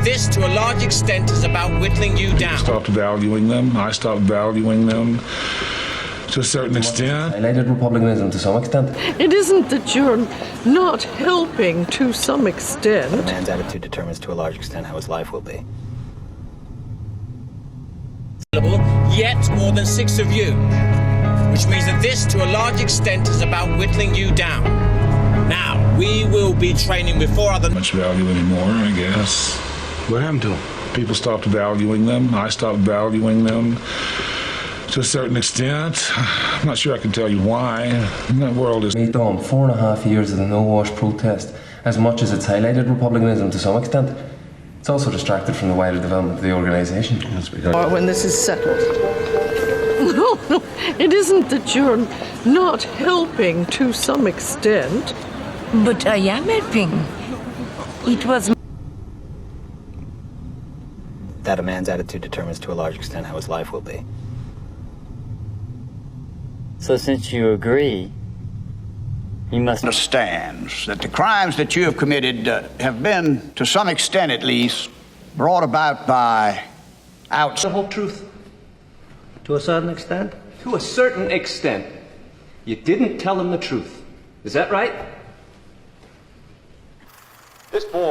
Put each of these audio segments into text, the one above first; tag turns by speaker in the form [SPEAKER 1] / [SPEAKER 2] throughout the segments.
[SPEAKER 1] that this, to a large extent, is about whittling you down.
[SPEAKER 2] Stopped valuing them. I stopped valuing them to a certain extent.
[SPEAKER 3] Highlighted republicanism to some extent.
[SPEAKER 4] It isn't that you're not helping to some extent.
[SPEAKER 5] A man's attitude determines to a large extent how his life will be.
[SPEAKER 1] Yet more than 6 of you, which means that this, to a large extent, is about whittling you down. Now, we will be training with 4 other...
[SPEAKER 2] Much value anymore, I guess.
[SPEAKER 6] What happened to them?
[SPEAKER 2] People stopped valuing them. I stopped valuing them to a certain extent. I'm not sure I can tell you why. That world is...
[SPEAKER 3] Made on 4.5 years of the no-wash protest. As much as it's highlighted republicanism to some extent, it's also distracted from the wider development of the organisation.
[SPEAKER 6] That's because...
[SPEAKER 4] Or when this is settled. No, it isn't that you're not helping to some extent.
[SPEAKER 7] But I am helping. It was...
[SPEAKER 5] That a man's attitude determines to a large extent how his life will be.
[SPEAKER 8] So since you agree, you must...
[SPEAKER 9] Understands that the crimes that you have committed have been, to some extent at least, brought about by
[SPEAKER 10] The whole truth. To a certain extent? To a certain extent. You didn't tell him the truth. Is that right?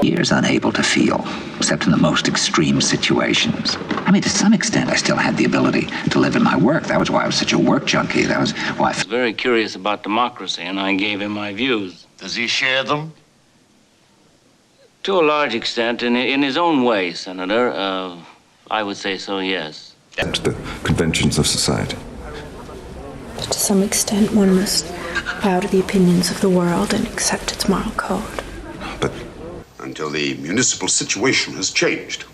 [SPEAKER 11] Years unable to feel, except in the most extreme situations. I mean, to some extent, I still had the ability to live in my work. That was why I was such a work junkie. That was why I was
[SPEAKER 8] very curious about democracy, and I gave him my views.
[SPEAKER 12] Does he share them?
[SPEAKER 8] To a large extent, in his own way, Senator. I would say so, yes.
[SPEAKER 13] The conventions of society.
[SPEAKER 14] To some extent, one must bow to the opinions of the world and accept its moral code.
[SPEAKER 13] But
[SPEAKER 12] until the municipal situation has changed.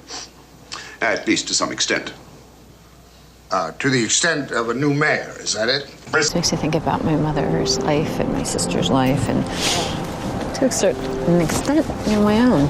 [SPEAKER 12] At least to some extent.
[SPEAKER 9] to the extent of a new mayor, is that it?
[SPEAKER 15] It makes me think about my mother's life and my sister's life, and to a certain extent, my own.